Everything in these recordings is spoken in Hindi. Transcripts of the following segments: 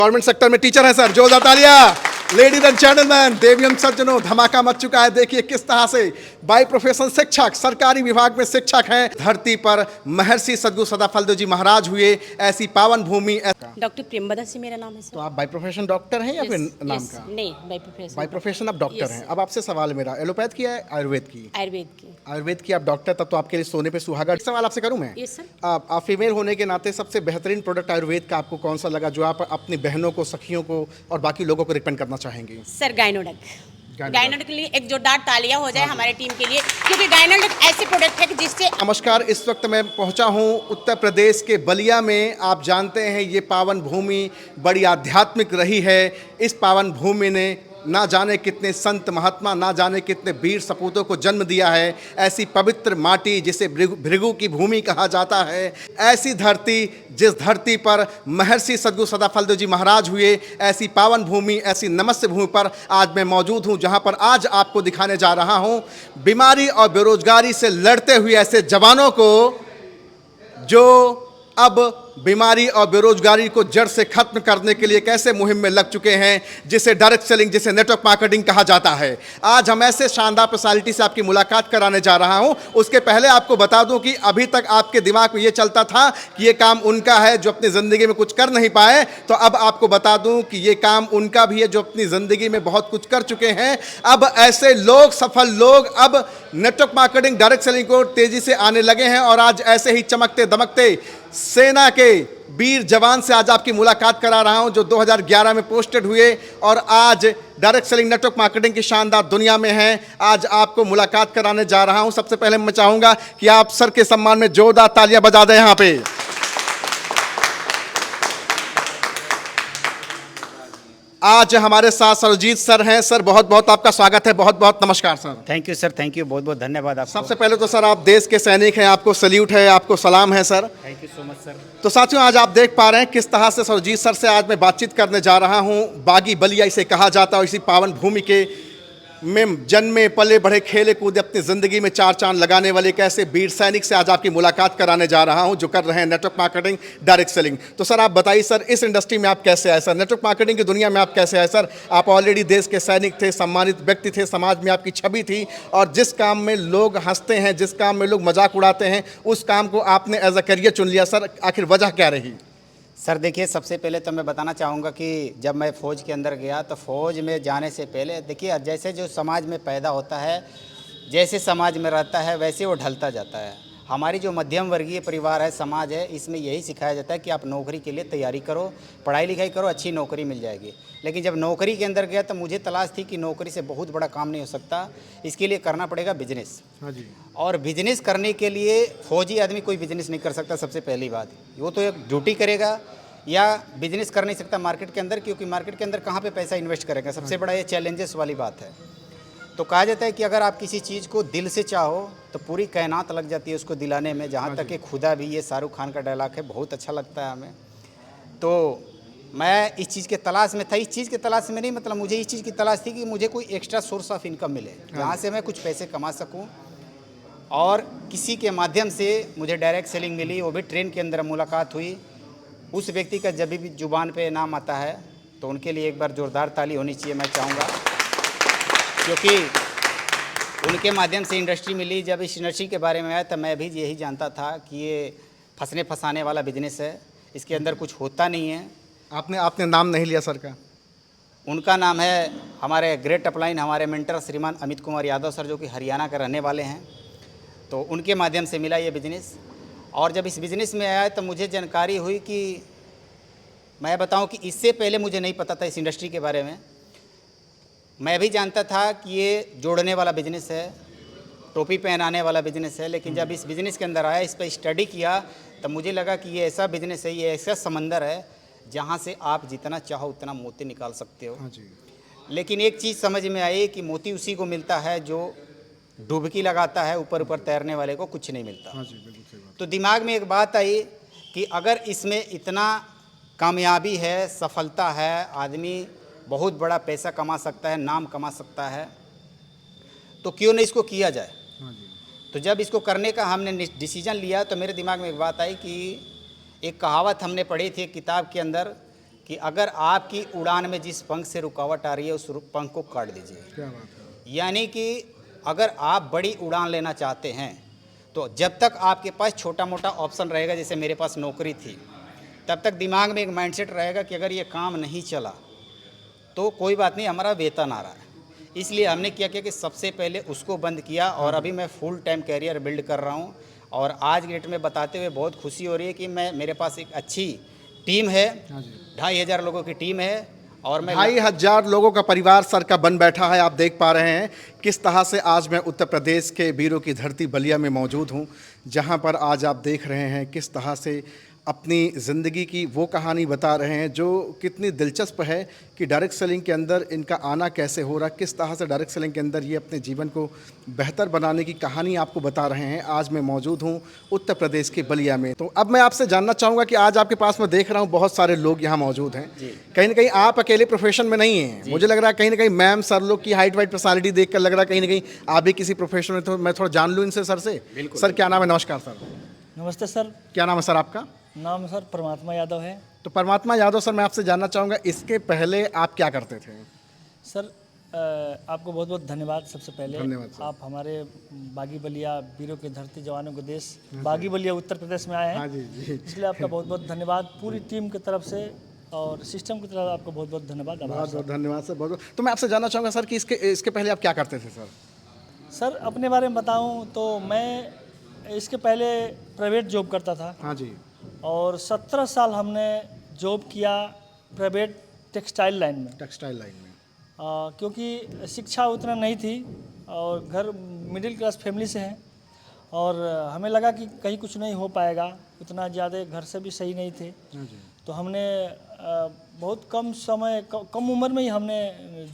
गवर्नमेंट सेक्टर में टीचर हैं सर, जोरदार तालियां। लेडीज एंड जेंटलमैन, देवियन सज्जनों, धमाका मच चुका है। देखिए किस तरह से बाय प्रोफेशन शिक्षक, सरकारी विभाग में शिक्षक हैं। धरती पर महर्षि सद्गुरु सदाफलदेव जी महाराज हुए, ऐसी पावन भूमि। डॉक्टर प्रेमबदा से मेरा नाम है सर। तो आप बाय प्रोफेशन डॉक्टर हैं या फिर नाम का? नहीं, बाय प्रोफेशन। बाय प्रोफेशन आप डॉक्टर हैं। अब आपसे सवाल है मेरा, एलोपैथ की है आयुर्वेद की? आयुर्वेद की आप डॉक्टर, तब तो आपके लिए सोने पे सुहागा। सवाल आपसे करूं मैं? Yes sir. आप फीमेल होने के नाते सबसे बेहतरीन प्रोडक्ट आयुर्वेद का आपको कौन सा लगा, जो आप अपनी बहनों को, सखियों को और बाकी लोगों को रिकमेंड करना चाहेंगे? सर गायनोडक। गायनोडक के लिए एक जोरदार तालियां हो जाए हमारे टीम के लिए, क्योंकि गायनोडक ऐसी प्रोडक्ट है कि जिससे। नमस्कार, इस वक्त मैं पहुंचा हूं उत्तर प्रदेश के बलिया में। आप जानते हैं ये पावन भूमि बड़ी आध्यात्मिक रही है। इस पावन भूमि ने ना जाने कितने संत महात्मा, ना जाने कितने वीर सपूतों को जन्म दिया है। ऐसी पवित्र माटी जिसे भृगु की भूमि कहा जाता है, ऐसी धरती जिस धरती पर महर्षि सद्गुरु सदाफलदेव जी महाराज हुए, ऐसी पावन भूमि, ऐसी नमस्य भूमि पर आज मैं मौजूद हूं, जहां पर आज आपको दिखाने जा रहा हूं बीमारी और बेरोजगारी से लड़ते हुए ऐसे जवानों को जो अब बीमारी और बेरोजगारी को जड़ से खत्म करने के लिए कैसे मुहिम में लग चुके हैं, जिसे डायरेक्ट सेलिंग, जिसे नेटवर्क मार्केटिंग कहा जाता है। आज हम ऐसे शानदार पर्सनालिटी से आपकी मुलाकात कराने जा रहा हूं। उसके पहले आपको बता दूं कि अभी तक आपके दिमाग में ये चलता था कि ये काम उनका है जो अपनी ज़िंदगी में कुछ कर नहीं पाए, तो अब आपको बता दूं कि ये काम उनका भी है जो अपनी ज़िंदगी में बहुत कुछ कर चुके हैं। अब ऐसे लोग, सफल लोग, अब नेटवर्क मार्केटिंग, डायरेक्ट सेलिंग को तेज़ी से आने लगे हैं। और आज ऐसे ही चमकते दमकते सेना के वीर जवान से आज आपकी मुलाकात करा रहा हूं, जो 2011 में पोस्टेड हुए और आज डायरेक्ट सेलिंग नेटवर्क मार्केटिंग की शानदार दुनिया में हैं। आज आपको मुलाकात कराने जा रहा हूं। सबसे पहले मैं चाहूंगा कि आप सर के सम्मान में जोरदार तालियां बजा दें यहां पे। आज हमारे साथ सरजीत सर हैं। सर बहुत बहुत आपका स्वागत है, बहुत बहुत नमस्कार sir. Thank you sir, thank you, बहुत बहुत धन्यवाद आपको। सबसे पहले तो सर आप देश के सैनिक हैं, आपको सल्यूट है, आपको सलाम है sir. Thank you so much sir. तो साथियों, आज आप देख पा रहे हैं किस तरह से सरजीत सर से आज मैं बातचीत करने जा रहा हूं। बागी बलिया इसे कहा जाता है। इसी पावन भूमि के में जन्मे पले बढ़े, खेले कूदे, अपनी ज़िंदगी में चार चांद लगाने वाले एक ऐसे वीर सैनिक से आज आपकी मुलाकात कराने जा रहा हूं, जो कर रहे हैं नेटवर्क मार्केटिंग, डायरेक्ट सेलिंग। तो सर आप बताइए सर, इस इंडस्ट्री में आप कैसे आए सर, नेटवर्क मार्केटिंग की दुनिया में आप कैसे आए सर? आप ऑलरेडी देश के सैनिक थे, सम्मानित व्यक्ति थे, समाज में आपकी छवि थी, और जिस काम में लोग हंसते हैं, जिस काम में लोग मजाक उड़ाते हैं, उस काम को आपने एज अ करियर चुन लिया सर। आखिर वजह क्या रही? सर देखिए, सबसे पहले तो मैं बताना चाहूँगा कि जब मैं फ़ौज के अंदर गया तो फ़ौज में जाने से पहले देखिए, जैसे जो समाज में पैदा होता है, जैसे समाज में रहता है, वैसे वो ढलता जाता है। हमारी जो मध्यम वर्गीय परिवार है, समाज है, इसमें यही सिखाया जाता है कि आप नौकरी के लिए तैयारी करो, पढ़ाई लिखाई करो, अच्छी नौकरी मिल जाएगी। लेकिन जब नौकरी के अंदर गया तो मुझे तलाश थी कि नौकरी से बहुत बड़ा काम नहीं हो सकता, इसके लिए करना पड़ेगा बिजनेस। हाँ जी। और बिजनेस करने के लिए फौजी आदमी कोई बिजनेस नहीं कर सकता। सबसे पहली बात, वो तो एक ड्यूटी करेगा या बिजनेस कर नहीं सकता मार्केट के अंदर, क्योंकि मार्केट के अंदर कहाँ पे पैसा इन्वेस्ट करेगा, सबसे बड़ा ये चैलेंजेस वाली बात है। तो कहा जाता है कि अगर आप किसी चीज़ को दिल से चाहो तो पूरी कायनात लग जाती है उसको दिलाने में। जहाँ तक कि खुदा भी, ये शाहरुख खान का डायलॉग है, बहुत अच्छा लगता है हमें। तो मैं इस चीज़ के तलाश में था। इस चीज़ के तलाश में नहीं, मतलब मुझे इस चीज़ की तलाश थी कि मुझे कोई एक्स्ट्रा सोर्स ऑफ इनकम मिले, जहाँ से मैं कुछ पैसे कमा सकूँ। और किसी के माध्यम से मुझे डायरेक्ट सेलिंग मिली, वो भी ट्रेन के अंदर मुलाकात हुई। उस व्यक्ति का जब भी जुबान पे नाम आता है तो उनके लिए एक बार ज़ोरदार ताली होनी चाहिए, मैं चाहूँगा, क्योंकि उनके माध्यम से इंडस्ट्री मिली। जब इस इंडस्ट्री के बारे में आया तो मैं भी यही जानता था कि ये फंसने फंसाने वाला बिजनेस है, इसके अंदर कुछ होता नहीं है। आपने नाम नहीं लिया सर का? उनका नाम है हमारे ग्रेट अपलाइन, हमारे मेंटर श्रीमान अमित कुमार यादव सर, जो कि हरियाणा के रहने वाले हैं। तो उनके माध्यम से मिला ये बिज़नेस। और जब इस बिज़नेस में आया तो मुझे जानकारी हुई कि मैं बताऊं कि इससे पहले मुझे नहीं पता था इस इंडस्ट्री के बारे में। मैं भी जानता था कि ये जोड़ने वाला बिज़नेस है, टोपी पहनाने वाला बिज़नेस है, लेकिन जब इस बिज़नेस के अंदर आया, इस पर स्टडी किया, तो मुझे लगा कि ये ऐसा बिज़नेस है, ये ऐसा समंदर है जहाँ से आप जितना चाहो उतना मोती निकाल सकते हो। हाँ जी। लेकिन एक चीज़ समझ में आई कि मोती उसी को मिलता है जो डुबकी लगाता है, ऊपर ऊपर तैरने वाले को कुछ नहीं मिलता। हाँ जी, बिल्कुल सही बात। तो दिमाग में एक बात आई कि अगर इसमें इतना कामयाबी है, सफलता है, आदमी बहुत बड़ा पैसा कमा सकता है, नाम कमा सकता है, तो क्यों नहीं इसको किया जाए। हाँ जी। तो जब इसको करने का हमने डिसीजन लिया तो मेरे दिमाग में एक बात आई कि एक कहावत हमने पढ़ी थी एक किताब के अंदर कि अगर आपकी उड़ान में जिस पंख से रुकावट आ रही है उस पंख को काट दीजिए। क्या बात है। यानी कि अगर आप बड़ी उड़ान लेना चाहते हैं तो जब तक आपके पास छोटा मोटा ऑप्शन रहेगा, जैसे मेरे पास नौकरी थी, तब तक दिमाग में एक माइंडसेट रहेगा कि अगर ये काम नहीं चला तो कोई बात नहीं, हमारा वेतन आ रहा है। इसलिए हमने क्या किया कि सबसे पहले उसको बंद किया और अभी मैं फुल टाइम कैरियर बिल्ड कर रहा हूँ। और आज की डेट में बताते हुए बहुत खुशी हो रही है कि मेरे पास एक अच्छी टीम है, 2500 लोगों की टीम है और मैं 2500 लोगों का परिवार सर का बन बैठा है। आप देख पा रहे हैं किस तरह से आज मैं उत्तर प्रदेश के वीरों की धरती बलिया में मौजूद हूं, जहां पर आज आप देख रहे हैं किस तरह से अपनी ज़िंदगी की वो कहानी बता रहे हैं जो कितनी दिलचस्प है कि डायरेक्ट सेलिंग के अंदर इनका आना कैसे हो रहा, किस तरह से डायरेक्ट सेलिंग के अंदर ये अपने जीवन को बेहतर बनाने की कहानी आपको बता रहे हैं। आज मैं मौजूद हूँ उत्तर प्रदेश के बलिया में। तो अब मैं आपसे जानना चाहूँगा कि आज आपके पास मैं देख रहा हूँ बहुत सारे लोग यहाँ मौजूद हैं, कहीं ना कहीं आप अकेले प्रोफेशन में नहीं हैं। मुझे लग रहा है कहीं ना कहीं मैम सर लोग की हाइट वाइट पर्सनालिटी देख कर लग रहा है कहीं ना कहीं आप भी किसी प्रोफेशन में। तो मैं थोड़ा जान लूँ इनसे सर से। सर क्या नाम है? नमस्कार सर। नमस्ते सर। क्या नाम है सर आपका? नाम सर परमात्मा यादव है। तो परमात्मा यादव सर, मैं आपसे जानना चाहूँगा इसके पहले आप क्या करते थे? सर आपको बहुत बहुत धन्यवाद। सबसे पहले धन्यवाद सर। आप हमारे बागी बलिया वीरों की धरती जवानों के देश बागी बलिया उत्तर प्रदेश में आए हैं। हाँ जी जी। इसलिए आपका बहुत बहुत धन्यवाद पूरी टीम की तरफ से और सिस्टम की तरफ आपको बहुत बहुत धन्यवाद। बहुत बहुत धन्यवाद सर, बहुत। तो मैं आपसे जानना चाहूँगा सर कि इसके पहले आप क्या करते थे सर? सर अपने बारे में बताऊँ तो मैं इसके पहले प्राइवेट जॉब करता था। हाँ जी। और 17 साल हमने जॉब किया प्राइवेट टेक्सटाइल लाइन में। टेक्सटाइल लाइन में क्योंकि शिक्षा उतना नहीं थी और घर मिडिल क्लास फैमिली से हैं और हमें लगा कि कहीं कुछ नहीं हो पाएगा, उतना ज़्यादा घर से भी सही नहीं थे। हाँ जी। तो हमने बहुत कम समय कम उम्र में ही हमने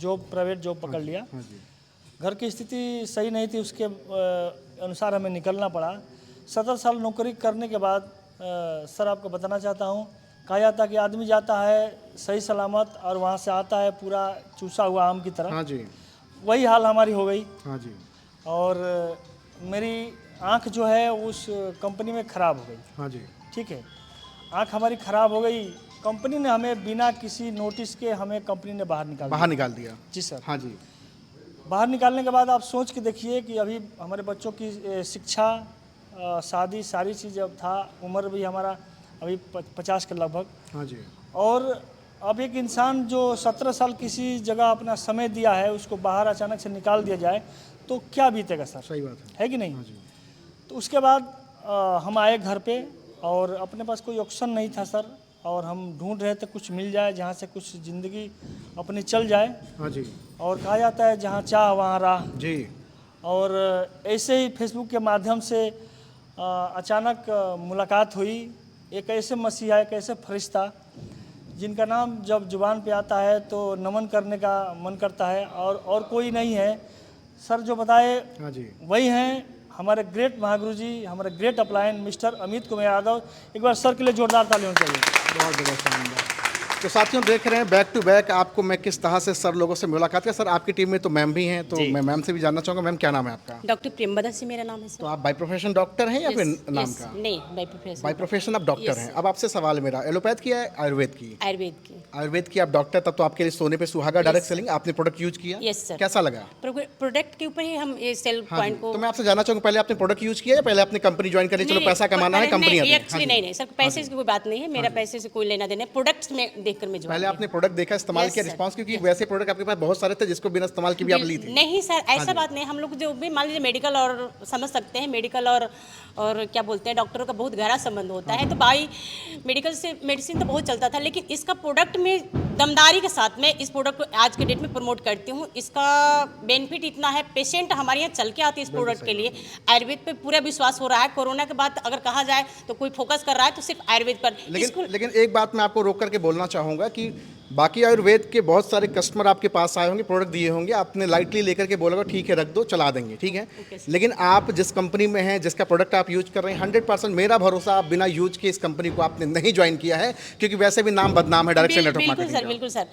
प्राइवेट जॉब पकड़ लिया। हाँ जी। घर की स्थिति सही नहीं थी, उसके अनुसार हमें निकलना पड़ा। 17 साल नौकरी करने के बाद सर आपको बताना चाहता हूँ, कहा जाता है कि आदमी जाता है सही सलामत और वहाँ से आता है पूरा चूसा हुआ आम की तरह। हाँ जी। वही हाल हमारी हो गई। हाँ जी। और मेरी आँख जो है उस कंपनी में ख़राब हो गई। हाँ जी। ठीक है, आँख हमारी ख़राब हो गई। कंपनी ने हमें बिना किसी नोटिस के हमें कंपनी ने बाहर निकाल दिया। जी सर। हाँ जी। बाहर निकालने के बाद आप सोच के देखिए कि अभी हमारे बच्चों की शिक्षा शादी सारी चीज़ अब था, उम्र भी हमारा अभी 50 के लगभग। हाँ जी। और अब एक इंसान जो 17 साल किसी जगह अपना समय दिया है उसको बाहर अचानक से निकाल दिया जाए तो क्या बीतेगा सर? सही बात है कि नहीं? हाँ जी। तो उसके बाद हम आए घर पे और अपने पास कोई ऑप्शन नहीं था सर, और हम ढूंढ रहे थे कुछ मिल जाए जहाँ से कुछ ज़िंदगी अपनी चल जाए। हाँ जी। और कहा जाता है जहाँ चाह वहाँ राह जी। और ऐसे ही फेसबुक के माध्यम से अचानक मुलाकात हुई एक ऐसे मसीहा, एक ऐसे फरिश्ता जिनका नाम जब जुबान पे आता है तो नमन करने का मन करता है और कोई नहीं है सर। जो बताए हाँ जी। वही हैं हमारे ग्रेट महागुरु जी, हमारे ग्रेट अपलायन मिस्टर अमित कुमार यादव। एक बार सर के लिए जोरदार ताली होनी चाहिए। बहुत बहुत शानदार। तो साथियों देख रहे हैं बैक टू बैक आपको मैं किस तरह से सर लोगों से मुलाकात किया। सर आपकी टीम में तो मैम भी हैं, तो मैं मैम से भी जानना चाहूँगा, मैम क्या नाम है आपका? डॉक्टर प्रेमबदा सिंह मेरा नाम है सर। तो आप बाय प्रोफेशन डॉक्टर हैं या फिर नाम का? नहीं, बाय प्रोफेशन। बाय प्रोफेशन आप डॉक्टर हैं। अब आपसे सवाल है मेरा, एलोपैथ की है आयुर्वेद की? आयुर्वेद की आप डॉक्टर, तब तो आपके लिए सोने पे सुहागा डायरेक्ट सेलिंग। आपने प्रोडक्ट यूज किया? Yes sir. कैसा लगा? प्रोडक्ट के ऊपर ही हम ये सेल पॉइंट को। तो मैं आपसे जानना चाहूँगा पहले आपने प्रोडक्ट यूज किया या पहले अपनी कंपनी ज्वाइन करी, चलो पैसा कमाना है कंपनी? एक्चुअली नहीं सर, पैसे की कोई बात नहीं है, मेरा पैसे से कोई लेना देना है। प्रोडक्ट्स में देखकर मैं पहले आपने प्रोडक्ट देखा, इस्तेमाल किया, रिस्पांस, क्योंकि वैसे प्रोडक्ट आपके पास बहुत सारे थे जिसको बिना इस्तेमाल किए भी आप ली थी। नहीं सर, ऐसा बात नहीं। हम लोग जो भी मान लीजिए मेडिकल और समझ सकते हैं, मेडिकल और क्या बोलते हैं डॉक्टरों का बहुत गहरा संबंध होता है। तो बाई मेडिकल से मेडिसिन तो बहुत चलता था, लेकिन इसका प्रोडक्ट में दमदारी के साथ में इस प्रोडक्ट को आज के डेट में प्रमोट करती हूँ। इसका बेनिफिट इतना है, पेशेंट हमारे यहाँ चल के आते हैं इस प्रोडक्ट के लिए। आयुर्वेद पे पूरा विश्वास हो रहा है। कोरोना के बाद अगर कहा जाए तो कोई फोकस कर रहा है तो सिर्फ आयुर्वेद पर। लेकिन एक बात मैं आपको रोक करके बोलना चाहूँगा कि बाकी आयुर्वेद के बहुत सारे कस्टमर आपके पास आए होंगे, प्रोडक्ट दिए होंगे, आपने लाइटली लेकर के बोला ठीक है रख दो चला देंगे, ठीक है। लेकिन आप जिस कंपनी में हैं, जिसका प्रोडक्ट आप यूज कर रहे हैं, 100% मेरा भरोसा आप बिना यूज के इस कंपनी को आपने नहीं ज्वाइन किया है, क्योंकि वैसे भी नाम बदनाम है डायरेक्ट सेल नेटवर्क मार्केटिंग। बिल्कुल सर,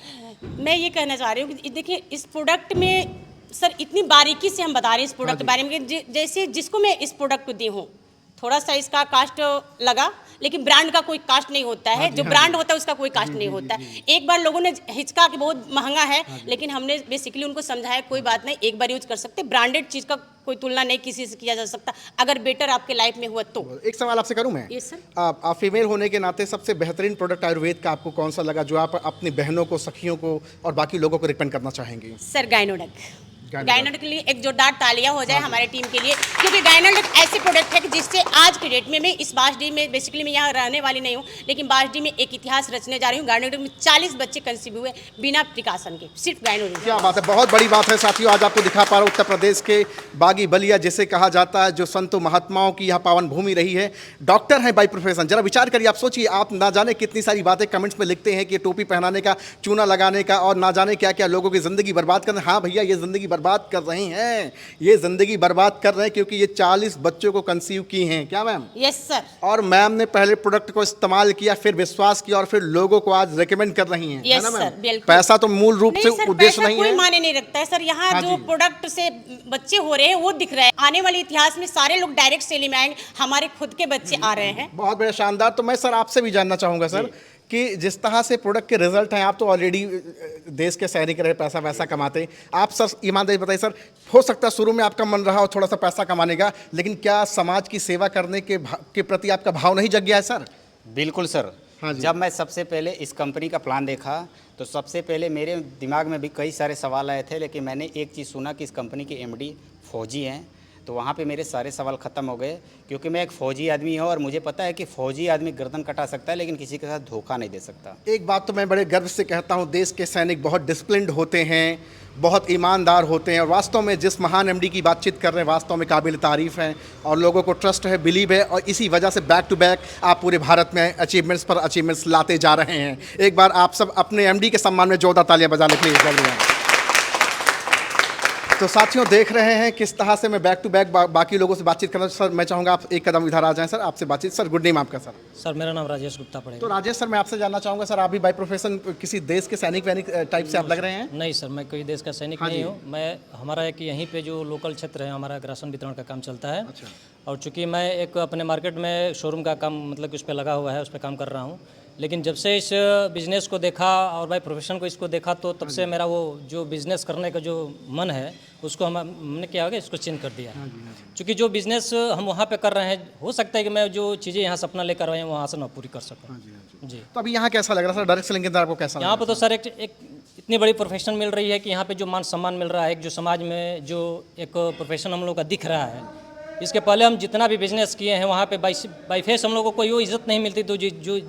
मैं ये कहना चाह रही हूँ कि देखिए इस प्रोडक्ट में सर इतनी बारीकी से हम बता रहे हैं इस प्रोडक्ट के बारे में, जैसे जिसको मैं इस प्रोडक्ट को दी हूँ, थोड़ा सा इसका कास्ट लगा, लेकिन ब्रांड का कोई कास्ट नहीं होता है, जो ब्रांड होता है उसका कोई कास्ट नहीं होता है। एक बार लोगों ने हिचका कि बहुत महंगा है, लेकिन हमने बेसिकली उनको समझाया कोई बात नहीं, एक बार यूज कर सकते, ब्रांडेड चीज़ का कोई तुलना नहीं किसी से किया जा सकता, अगर बेटर आपके लाइफ में हुआ तो। एक सवाल आपसे करूं मैं? Yes sir. आप फीमेल होने के नाते सबसे बेहतरीन प्रोडक्ट आयुर्वेद का आपको कौन सा लगा जो आप अपनी बहनों को, सखियों को और बाकी लोगों को रिकमेंड करना चाहेंगे? सर गायनोडक। गायनोडक के लिए एक जोरदार तालियां हो जाए हमारे टीम के लिए, क्योंकि गायनोडक ऐसे प्रोडक्ट है कि जिससे आज की डेट में मैं इस बासडी में, बेसिकली मैं यहाँ रहने वाली नहीं हूँ, लेकिन बासडी में एक इतिहास रचने जा रही हूँ। गायनोडक में 40 बच्चे कंसीव हुए बिना प्रिकॉशन के, सिर्फ गायनोडक। क्या बात है, बहुत बड़ी बात है साथियों। आज आपको दिखा पा रहा हूँ उत्तर प्रदेश के बागी बलिया जिसे कहा जाता है, जो संतों महात्माओं की यहाँ पावन भूमि रही है। डॉक्टर हैं बाई प्रोफेशन। जरा विचार करिए, आप सोचिए, आप ना जाने कितनी सारी बातें कमेंट्स में लिखते हैं कि टोपी पहनाने का, चूना लगाने का और ना जाने क्या क्या लोगों की ज़िंदगी बर्बाद कर रहे हैं। हाँ भैया, ये ज़िंदगी बर्बाद कर रहे हैं, ये ज़िंदगी बर्बाद कर रहे हैं क्योंकि ये 40 बच्चों को कंसीव की हैं। क्या मैम? Yes sir. और मैम ने पहले प्रोडक्ट को इस्तेमाल किया, फिर विश्वास किया और फिर लोगों को आज रेकमेंड कर रही हैं। यस है ना सर, मैम? बिल्कुल। पैसा तो मूल रूप से सर, उद्देश्य पैसा नहीं कोई है, माने नहीं रखता है सर। यहाँ हाँ जो जी। प्रोडक्ट से बच्चे हो रहे हैं वो दिख रहा है। आने वाले इतिहास में सारे लोग डायरेक्ट सेलिंग में आएंगे, हमारे खुद के बच्चे आ रहे हैं। बहुत बड़ा शानदार। तो मैं सर आपसे भी जानना चाहूँगा सर कि जिस तरह से प्रोडक्ट के रिजल्ट हैं, आप तो ऑलरेडी देश के सैनिक रहे, पैसा वैसा कमाते, आप सर ईमानदारी बताइए सर, हो सकता है शुरू में आपका मन रहा हो थोड़ा सा पैसा कमाने का, लेकिन क्या समाज की सेवा करने के प्रति आपका भाव नहीं जग गया है सर? बिल्कुल सर। हाँ जी। जब मैं सबसे पहले इस कंपनी का प्लान देखा तो सबसे पहले मेरे दिमाग में भी कई सारे सवाल आए थे, लेकिन मैंने एक चीज़ सुना कि इस कंपनी के एमडी फौजी हैं, तो वहाँ पे मेरे सारे सवाल ख़त्म हो गए, क्योंकि मैं एक फ़ौजी आदमी हूँ और मुझे पता है कि फ़ौजी आदमी गर्दन कटा सकता है लेकिन किसी के साथ धोखा नहीं दे सकता। एक बात तो मैं बड़े गर्व से कहता हूँ, देश के सैनिक बहुत डिसिप्लिन्ड होते हैं, बहुत ईमानदार होते हैं और वास्तव में जिस महान एमडी की बातचीत कर रहे हैं वास्तव में काबिल तारीफ़ हैं और लोगों को ट्रस्ट है, बिलीव है और इसी वजह से बैक टू बैक आप पूरे भारत में अचीवमेंट्स पर अचीवमेंट्स लाते जा रहे हैं। एक बार आप सब अपने एमडी के सम्मान में जोरदार तालियां बजा लेते हैं। तो साथियों देख रहे हैं किस तरह से मैं बैक टू बैक बाकी लोगों से बातचीत करना। सर मैं चाहूँगा आप एक कदम इधर आ जाएं सर, आपसे बातचीत। सर गुड नेम आपका? सर सर मेरा नाम राजेश गुप्ता पड़ेगा। तो राजेश सर, मैं आपसे जानना चाहूँगा सर, आप भी बाई प्रोफेशन किसी देश के सैनिक वैनिक टाइप से आप लग रहे हैं? नहीं सर, मैं कोई देश का सैनिक नहीं हूँ। मैं हमारा एक यहीं पे जो लोकल क्षेत्र है, हमारा राशन वितरण का काम चलता है। अच्छा। और चूँकि मैं एक अपने मार्केट में शोरूम का काम, मतलब कि उस पर लगा हुआ है, उस पर काम कर रहा हूँ, लेकिन जब से इस बिज़नेस को देखा और बाई प्रोफेशन को इसको देखा तो तब से मेरा वो जो बिज़नेस करने का जो मन है उसको हमने क्या हो गया, इसको चेंज कर दिया। क्योंकि जो बिज़नेस हम वहाँ पे कर रहे हैं, हो सकता है कि मैं जो चीज़ें यहाँ सपना लेकर आए हैं वहाँ से ना पूरी कर सकूँ। जी। तो अभी यहाँ कैसा लग रहा है सर, डायरेक्ट सेलिंग के अंदर आपको कैसा यहाँ पे तो सर एक इतनी बड़ी प्रोफेशन मिल रही है कि यहाँ पे जो मान सम्मान मिल रहा है, एक जो समाज में जो एक प्रोफेशन हम लोग का दिख रहा है, इसके पहले हम जितना भी बिजनेस किए हैं वहाँ पे बाई फेस हम लोग को कोई वो इज्जत नहीं मिलती, तो जो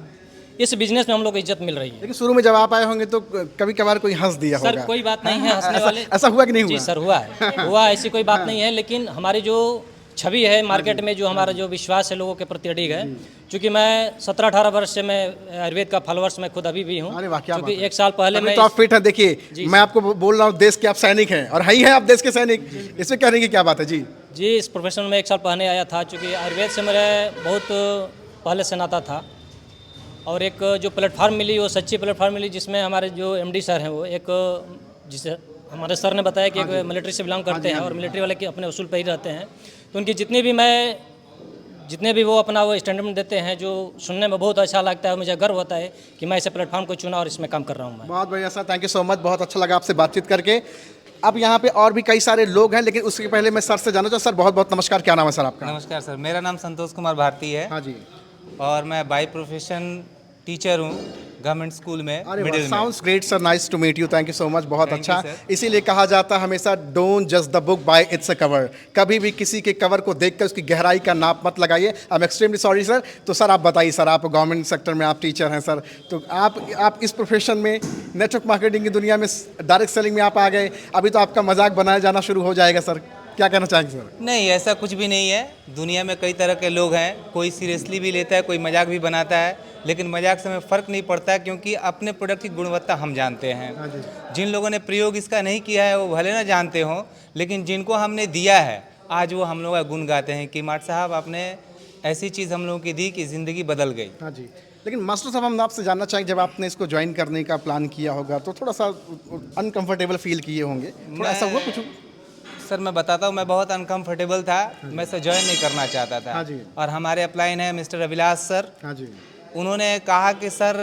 इस बिजनेस में हम लोग को इज्जत मिल रही है। लेकिन शुरू में जब आप आए होंगे तो कभी कभार कोई हंस दिया होगा। सर कोई बात नहीं है हंसने वाले। ऐसा हुआ कि नहीं हुआ? जी सर हुआ है, हुआ, ऐसी कोई बात नहीं है, लेकिन हमारी जो छवि है मार्केट में, जो हमारा जो विश्वास है लोगों के प्रति अडिग है। क्योंकि मैं 17-18 वर्ष से मैं आयुर्वेद का फॉलोअर्स मैं खुद अभी भी हूँ, क्योंकि एक साल पहले मैं तो आप फिट हैं। देखिए मैं आपको बोल रहा हूँ देश के आप सैनिक हैं और है आप देश के सैनिक, इसमें कहने की क्या बात है? जी इस प्रोफेशन में 1 साल पहले आया था, चूँकि आयुर्वेद से मेरा बहुत पहले से नाता था और एक जो प्लेटफार्म मिली वो सच्ची प्लेटफार्म मिली, जिसमें हमारे जो एमडी सर हैं वो एक, जिसे हमारे सर ने बताया कि एक मिलिट्री से बिलोंग करते हैं और मिलिट्री वाले के अपने उसूल पर ही रहते हैं, तो उनकी जितने भी वो अपना वो स्टैंडर्ड देते हैं, जो सुनने में बहुत अच्छा लगता है, मुझे गर्व होता है कि मैं इसे प्लेटफॉर्म को चुना और इसमें काम कर रहा हूँ। मैं बहुत बढ़िया sir, thank you so much, बहुत अच्छा लगा आपसे बातचीत करके। अब यहाँ पे और भी कई सारे लोग हैं, लेकिन उसके पहले मैं सर से जानना चाहूँ। सर बहुत बहुत नमस्कार, क्या नाम है सर आपका? नमस्कार सर, मेरा नाम संतोष कुमार भारती है। हाँ जी। और मैं बाई प्रोफेशन टीचर हूँ गवर्नमेंट स्कूल में, मिडिल में। Sounds great sir, nice to meet you, thank you so much, बहुत Thank अच्छा। you, sir. इसीलिए कहा जाता है हमेशा, don't just the book by it's a cover. कभी भी किसी के कवर को देखकर उसकी गहराई का नाप मत लगाइए। I am extremely sorry sir. तो सर आप बताइए सर, आप गवर्नमेंट सेक्टर में आप टीचर हैं सर, तो आप इस प्रोफेशन में, नेटवर्क मार्केटिंग की दुनिया में, डायरेक्ट सेलिंग में आप आ गए, अभी तो आपका मजाक बनाया जाना शुरू हो जाएगा सर, क्या कहना चाहेंगे सर? नहीं, ऐसा कुछ भी नहीं है। दुनिया में कई तरह के लोग हैं, कोई सीरियसली भी लेता है, कोई मजाक भी बनाता है, लेकिन मजाक से हमें फ़र्क नहीं पड़ता है, क्योंकि अपने प्रोडक्ट की गुणवत्ता हम जानते हैं। जिन लोगों ने प्रयोग इसका नहीं किया है वो भले ना जानते हों, लेकिन जिनको हमने दिया है आज वो हम लोग का गुण गाते हैं कि माट साहब आपने ऐसी चीज़ हम लोगों की दी कि ज़िंदगी बदल गई। हाँ जी। लेकिन मास्टर साहब हम आपसे जानना चाहेंगे, जब आपने इसको ज्वाइन करने का प्लान किया होगा तो थोड़ा सा अनकंफर्टेबल फील किए होंगे, थोड़ा ऐसा हुआ कुछ? सर मैं बताता हूँ, मैं बहुत अनकंफर्टेबल था, मैं इसे ज्वाइन नहीं करना चाहता था। हाँ जी। और हमारे अपलाइन है मिस्टर अभिलाष सर, हाँ जी। उन्होंने कहा कि सर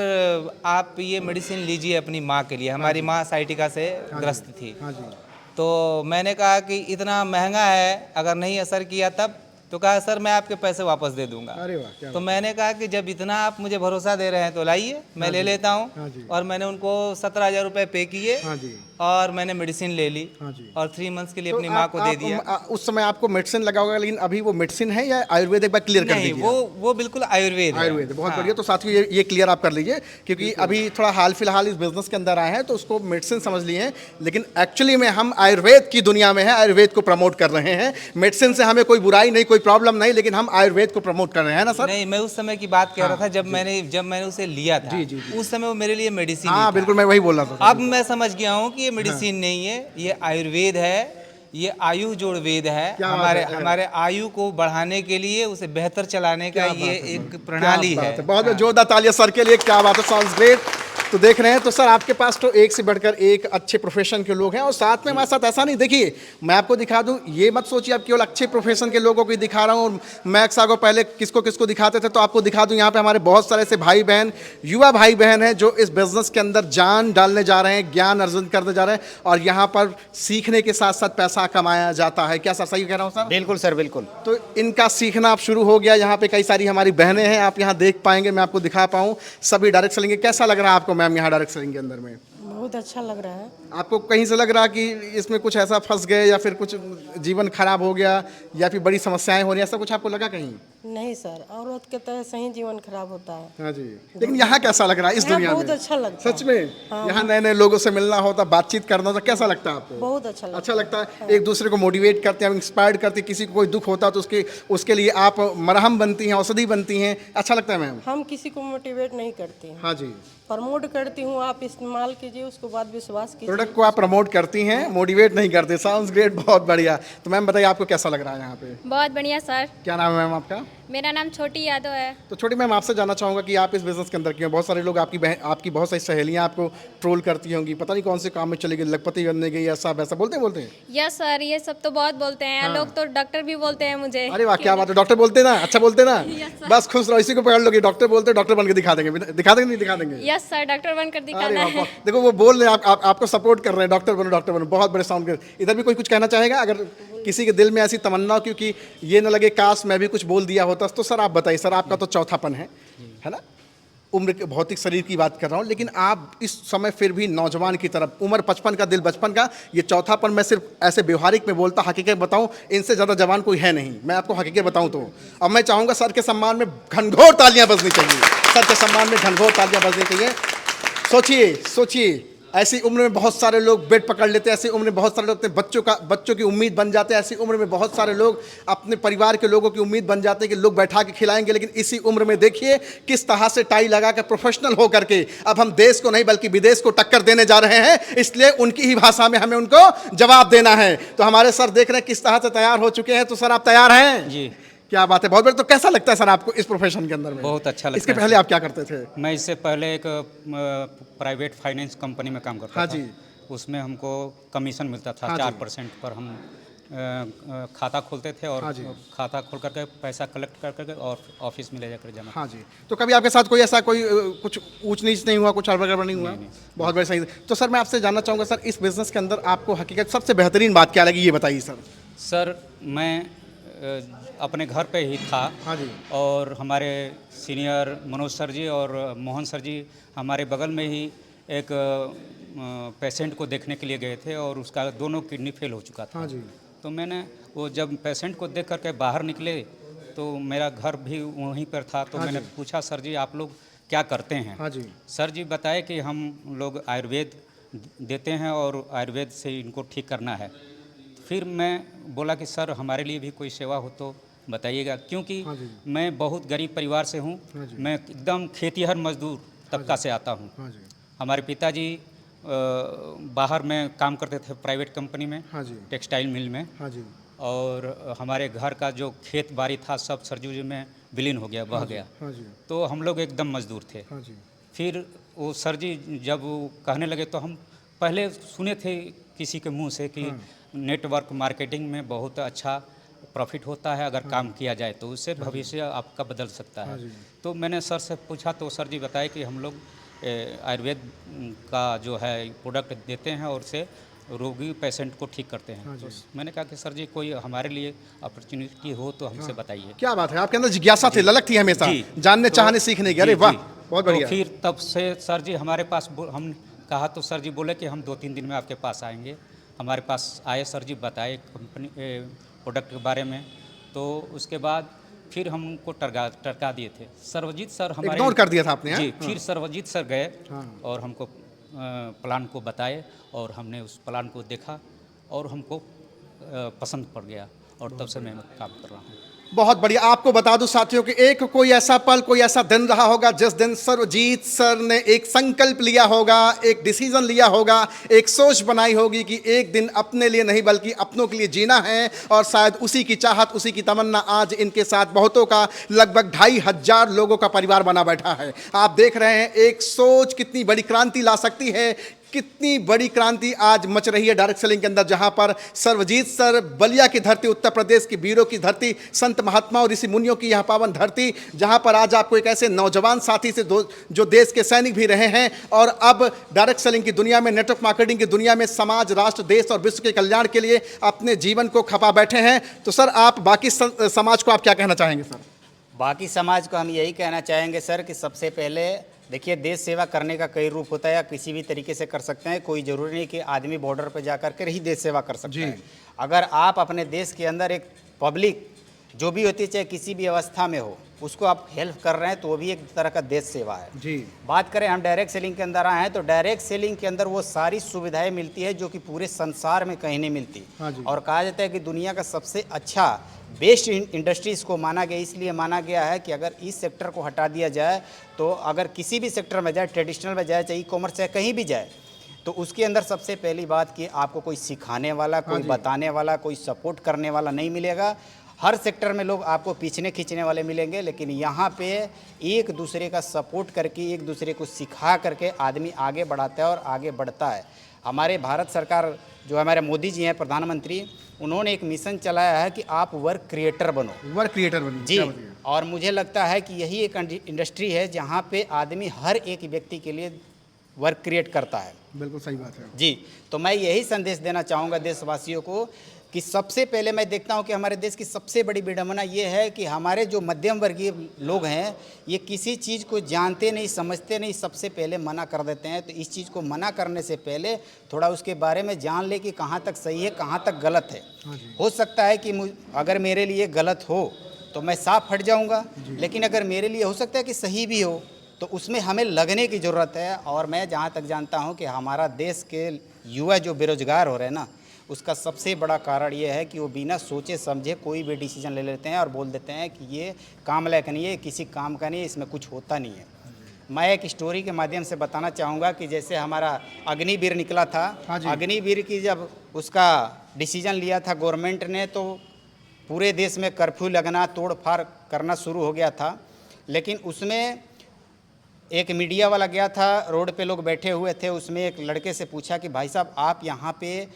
आप ये मेडिसिन लीजिए अपनी माँ के लिए। हमारी माँ साइटिका से ग्रस्त थी। हाँ जी। तो मैंने कहा कि इतना महंगा है, अगर नहीं असर किया तब? तो कहा सर मैं आपके पैसे वापस दे दूंगा। अरे वाह, क्या तो मैंने कहा कि जब इतना आप मुझे भरोसा दे रहे हैं तो लाइए, मैं ले लेता हाँ हूँ। जी। और मैंने उनको 17,000 रुपये पे किए हाँ जी। और मैंने मेडिसिन ले ली हाँ जी। और 3 मंथ्स के लिए तो अपनी माँ को दे दिया। उस समय आपको मेडिसिन लगा होगा, लेकिन अभी वो मेडिसिन है या आयुर्वेद, एक बार क्लियर कर नहीं, दीजिए। वो बिल्कुल आयुर्वेद है। आयुर्वेद है, बहुत हाँ। बढ़िया। तो साथियों ये क्लियर आप कर लीजिए, क्योंकि अभी थोड़ा हाल फिलहाल इस बिजनेस के अंदर आए हैं तो उसको मेडिसिन समझ लिए हैं, लेकिन एक्चुअली में हम आयुर्वेद की दुनिया में हैं, आयुर्वेद को प्रमोट कर रहे हैं। मेडिसिन से हमें कोई बुराई नहीं, कोई प्रॉब्लम नहीं, लेकिन हम आयुर्वेद को प्रमोट कर रहे हैं ना सर? नहीं, मैं उस समय की बात कह रहा था जब मैंने उसे लिया था। उस समय वो मेरे लिए मेडिसिन ही हाँ था। बिल्कुल, मैं वही बोल रहा था। अब मैं समझ गया हूँ कि ये मेडिसिन नहीं है, ये आयुर्वेद है, ये आयु जोड़ वेद है। क्या बात है? हमारे आयु को बढ़ाने के लिए, उसे बेहतर चलाने का क्या ये बात है, एक प्रणाली क्या बात है। बहुत जोरदार तालियां सर के लिए, क्या बात है, साउंड्स ग्रेट। तो देख रहे हैं तो सर आपके पास तो एक से बढ़कर एक अच्छे प्रोफेशन के लोग हैं, और साथ में हमारे साथ ऐसा नहीं, देखिए मैं आपको दिखा दूं, ये मत सोचिए आप केवल अच्छे प्रोफेशन के लोगों को ही दिखा रहा हूं। और मैं अक्सर को पहले किसको किसको दिखाते थे, तो आपको दिखा दूं, यहाँ पे हमारे बहुत सारे ऐसे भाई बहन, युवा भाई बहन हैं जो इस बिजनेस के अंदर जान डालने जा रहे हैं, ज्ञान अर्जन करने जा रहे हैं, और यहाँ पर सीखने के साथ साथ पैसा कमाया जाता है। क्या सर सही कह रहा हूँ सर? बिल्कुल सर, बिल्कुल। तो इनका सीखना अब शुरू हो गया। यहाँ पे कई सारी हमारी बहनें हैं, आप यहाँ देख पाएंगे, मैं आपको दिखा पाऊँ, सभी डायरेक्ट सेलिंग। कैसा लग रहा है आपको मैम यहाँ डायरेक्ट सेलिंग के अंदर में? बहुत अच्छा लग रहा है। आपको कहीं से लग रहा कि इसमें कुछ ऐसा फंस गए, या फिर कुछ जीवन खराब हो गया, या फिर बड़ी समस्याएं हो रही, ऐसा कुछ आपको लगा कहीं? नहीं सर, औरत के तो सही जीवन खराब होता है। हाँ जी। लेकिन यहाँ कैसा लग रहा है इस यहाँ दुनिया बहुत में? अच्छा लगता है। सच में यहाँ नए नए लोगों से मिलना होता, बातचीत करना होता, कैसा लगता है आपको? बहुत अच्छा लगता अच्छा लगता है। एक दूसरे को मोटिवेट करते हैं, इंस्पायर्ड करते हैं, किसी को कोई दुख होता है तो उसके लिए आप मरहम बनती हैं, औषधि बनती हैं, अच्छा लगता है मैम? हम किसी को मोटिवेट नहीं करते हैं, हाँ जी। प्रमोट करती हूँ, आप इस्तेमाल कीजिए, उसके बाद विश्वास कीजिए। प्रोडक्ट को आप प्रमोट करती हैं, मोटिवेट नहीं करते। साउंड्स ग्रेट, बहुत बढ़िया। तो मैम बताइए आपको कैसा लग रहा है यहाँ पे? बहुत बढ़िया सर। क्या नाम है मैम आपका? मेरा नाम छोटी यादव है। तो छोटी मैम, आपसे जानना चाहूँगा कि आप इस बिजनेस के अंदर क्यों, बहुत सारे लोग आपकी बहुत सारी सहेलियाँ आपको ट्रोल करती होंगी, पता नहीं कौन से काम में चली गई, लखपति बनने गई, ऐसा वैसा बोलते हैं? यस सर, ये सब तो बहुत बोलते हैं। हाँ। लोग तो डॉक्टर भी बोलते हैं मुझे। अरे वाह, क्या बात है, डॉक्टर बोलते ना, अच्छा बोलते ना। बस खुश रहो, इसी को पकड़ लो कि डॉक्टर बोलते, डॉक्टर बन के दिखा देंगे, नहीं दिखा देंगे? यस सर, डॉक्टर बनकर अरे दिखाना वाह, है। देखो वो बोल रहे हैं, आपको सपोर्ट कर रहे हैं, डॉक्टर बनो, डॉक्टर बनो, बहुत बड़े साउंड। इधर भी कोई कुछ कहना चाहेगा, अगर किसी के दिल में ऐसी तमन्ना हो, क्योंकि ये न लगे काश मैं भी कुछ बोल दिया होता। तो सर आप बताइए, सर आपका तो चौथापन है ना, उम्र के भौतिक शरीर की बात कर रहा हूँ, लेकिन आप इस समय फिर भी नौजवान की तरफ, उम्र 55 का, दिल बचपन का, ये चौथापन मैं सिर्फ ऐसे व्यवहारिक में बोलता, हकीकत बताऊँ इनसे ज़्यादा जवान कोई है नहीं, मैं आपको हकीकत बताऊँ तो। अब मैं चाहूँगा सर के सम्मान में घनघोर तालियाँ बजनी चाहिए, सर के सम्मान में घनघोर तालियाँ बजनी चाहिए। सोचिए ऐसी उम्र में बहुत सारे लोग बेड पकड़ लेते हैं, ऐसी उम्र में बहुत सारे लोग अपने बच्चों की उम्मीद बन जाते हैं, ऐसी उम्र में बहुत सारे लोग अपने परिवार के लोगों की उम्मीद बन जाते हैं कि लोग बैठा के खिलाएंगे। लेकिन इसी उम्र में देखिए किस तरह से टाई लगा कर प्रोफेशनल हो करके अब हम देश को नहीं बल्कि विदेश को टक्कर देने जा रहे हैं, इसलिए उनकी ही भाषा में हमें उनको जवाब देना है। तो हमारे सर देख रहे हैं किस तरह से तैयार हो चुके हैं। तो सर आप तैयार हैं? जी, क्या बात है, बहुत बढ़िया। तो कैसा लगता है सर आपको इस प्रोफेशन के अंदर में? बहुत अच्छा लगता है। इसके पहले आप क्या करते थे? मैं इससे पहले एक प्राइवेट फाइनेंस कंपनी में काम करता हाँ था। जी। उसमें हमको कमीशन मिलता था, हाँ जी। 4% पर हम खाता खोलते थे और हाँ जी। खाता खोल करके पैसा कलेक्ट कर करके और ऑफिस में ले जाकर जमा। हाँ जी। तो कभी आपके साथ कोई ऐसा कुछ ऊंच नीच नहीं हुआ, कुछ गड़बड़ नहीं हुआ? बहुत बड़ी सही। तो सर मैं आपसे जानना चाहूँगा सर, इस बिजनेस के अंदर आपको हकीकत सबसे बेहतरीन बात क्या लगी, ये बताइए सर। सर मैं अपने घर पे ही था। हाँ जी। और हमारे सीनियर मनोज सर जी और मोहन सर जी हमारे बगल में ही एक पेशेंट को देखने के लिए गए थे और उसका दोनों किडनी फेल हो चुका था। हाँ जी। तो मैंने वो जब पेशेंट को देख करके बाहर निकले तो मेरा घर भी वहीं पर था। तो हाँ मैंने जी। पूछा, सर जी आप लोग क्या करते हैं? हाँ जी। सर जी बताए कि हम लोग आयुर्वेद देते हैं और आयुर्वेद से इनको ठीक करना है। फिर मैं बोला कि सर हमारे लिए भी कोई सेवा हो तो बताइएगा, क्योंकि हाँ जी। मैं बहुत गरीब परिवार से हूँ। हाँ जी। मैं एकदम खेतीहर मजदूर तबका से आता हूँ। हाँ जी। हमारे पिताजी बाहर में काम करते थे प्राइवेट कंपनी में, हाँ जी। टेक्सटाइल मिल में। हाँ जी। और हमारे घर का जो खेत बाड़ी था सब सरजू जी में विलीन हो गया, बह गया। हाँ जी। तो हम लोग एकदम मजदूर थे। हाँ जी। फिर वो सर जी जब वो कहने लगे तो हम पहले सुने थे किसी के मुंह से कि नेटवर्क मार्केटिंग में बहुत अच्छा प्रॉफिट होता है अगर काम किया जाए तो, उससे भविष्य आपका बदल सकता है। तो मैंने सर से पूछा तो सर जी बताए कि हम लोग आयुर्वेद का जो है प्रोडक्ट देते हैं और उससे रोगी पेशेंट को ठीक करते हैं। तो मैंने कहा कि सर जी कोई हमारे लिए अपॉर्चुनिटी हो तो हमसे बताइए। क्या बात है, आपके अंदर जिज्ञासा थी, ललक थी हमेशा जी। जानने तो- चाहने सीखने की। अरे जी, वाह, जी। बहुत तो बढ़िया। फिर तब से सर जी हमारे पास हम कहा तो सर जी बोले कि हम 2-3 दिन में आपके पास आएंगे। हमारे पास आए, सर जी बताए कंपनी प्रोडक्ट के बारे में। तो उसके बाद फिर हमको टरका दिए थे सर्वजीत सर हमारे, इग्नोर कर दिया था आपने, जी। हाँ? फिर सर्वजीत सर गए और हमको प्लान को बताए और हमने उस प्लान को देखा और हमको पसंद पड़ गया और तब से मैं काम कर रहा हूँ। बहुत बढ़िया। आपको बता दूं साथियों कि एक कोई ऐसा पल, कोई ऐसा दिन रहा होगा जिस दिन सर्वजीत सर ने एक संकल्प लिया होगा, एक डिसीजन लिया होगा, एक सोच बनाई होगी कि एक दिन अपने लिए नहीं बल्कि अपनों के लिए जीना है। और शायद उसी की चाहत, उसी की तमन्ना आज इनके साथ बहुतों का, लगभग 2500 लोगों का परिवार बना बैठा है। आप देख रहे हैं एक सोच कितनी बड़ी क्रांति ला सकती है, कितनी बड़ी क्रांति आज मच रही है डायरेक्ट सेलिंग के अंदर, जहां पर सर्वजीत सर बलिया की धरती, उत्तर प्रदेश की वीरों की धरती, संत महात्मा और ऋषि मुनियों की यह पावन धरती, जहां पर आज आपको एक ऐसे नौजवान साथी से जो देश के सैनिक भी रहे हैं और अब डायरेक्ट सेलिंग की दुनिया में, नेटवर्क मार्केटिंग की दुनिया में समाज, राष्ट्र, देश और विश्व के कल्याण के लिए अपने जीवन को खपा बैठे हैं। तो सर आप बाकी समाज को आप क्या कहना चाहेंगे सर? बाकी समाज को हम यही कहना चाहेंगे सर कि सबसे पहले देखिए, देश सेवा करने का कई रूप होता है, या किसी भी तरीके से कर सकते हैं। कोई ज़रूरी नहीं कि आदमी बॉर्डर पर जा कर ही देश सेवा कर सकता है। अगर आप अपने देश के अंदर एक पब्लिक जो भी होती है, चाहे किसी भी अवस्था में हो, उसको आप हेल्प कर रहे हैं तो वो भी एक तरह का देश सेवा है। जी। बात करें हम डायरेक्ट सेलिंग के अंदर आए हैं तो डायरेक्ट सेलिंग के अंदर वो सारी सुविधाएं मिलती है जो कि पूरे संसार में कहीं नहीं मिलती। और कहा जाता है कि दुनिया का सबसे अच्छा बेस्ट इंडस्ट्रीज़ को माना गया, इसलिए माना गया है कि अगर इस सेक्टर को हटा दिया जाए तो अगर किसी भी सेक्टर में जाए, ट्रेडिशनल में जाए, चाहे ई कॉमर्स चाहे कहीं भी जाए, तो उसके अंदर सबसे पहली बात कि आपको कोई सिखाने वाला, कोई बताने वाला, कोई सपोर्ट करने वाला नहीं मिलेगा। हर सेक्टर में लोग आपको पीछे खींचने वाले मिलेंगे, लेकिन यहाँ पे एक दूसरे का सपोर्ट करके, एक दूसरे को सिखा करके आदमी आगे बढ़ाता है और आगे बढ़ता है। हमारे भारत सरकार जो हमारे मोदी जी हैं प्रधानमंत्री, उन्होंने एक मिशन चलाया है कि आप वर्क क्रिएटर बनो। वर्क क्रिएटर बनो जी। और मुझे लगता है कि यही एक इंडस्ट्री है जहाँ पे आदमी हर एक व्यक्ति के लिए वर्क क्रिएट करता है। बिल्कुल सही बात है जी। तो मैं यही संदेश देना चाहूँगा देशवासियों को कि सबसे पहले मैं देखता हूँ कि हमारे देश की सबसे बड़ी विडंबना ये है कि हमारे जो मध्यम वर्गीय लोग हैं, ये किसी चीज़ को जानते नहीं, समझते नहीं, सबसे पहले मना कर देते हैं। तो इस चीज़ को मना करने से पहले थोड़ा उसके बारे में जान ले कि कहाँ तक सही है, कहाँ तक गलत है। हो सकता है कि अगर मेरे लिए गलत हो तो मैं साफ हट जाऊँगा, लेकिन अगर मेरे लिए हो सकता है कि सही भी हो तो उसमें हमें लगने की ज़रूरत है। और मैं जहाँ तक जानता हूँ कि हमारा देश के युवा जो बेरोजगार हो रहे हैं ना, उसका सबसे बड़ा कारण ये है कि वो बिना सोचे समझे कोई भी डिसीजन ले लेते हैं और बोल देते हैं कि ये काम लायक नहीं है, किसी काम का नहीं है, इसमें कुछ होता नहीं है। मैं एक स्टोरी के माध्यम से बताना चाहूँगा कि जैसे हमारा अग्निवीर निकला था, अग्निवीर की जब उसका डिसीजन लिया था गवर्नमेंट ने, तो पूरे देश में कर्फ्यू लगना, तोड़ फाड़ करना शुरू हो गया था। लेकिन उसमें एक मीडिया वाला गया था, रोड पे लोग बैठे हुए थे, उसमें एक लड़के से पूछा कि भाई साहब आप यहाँ पे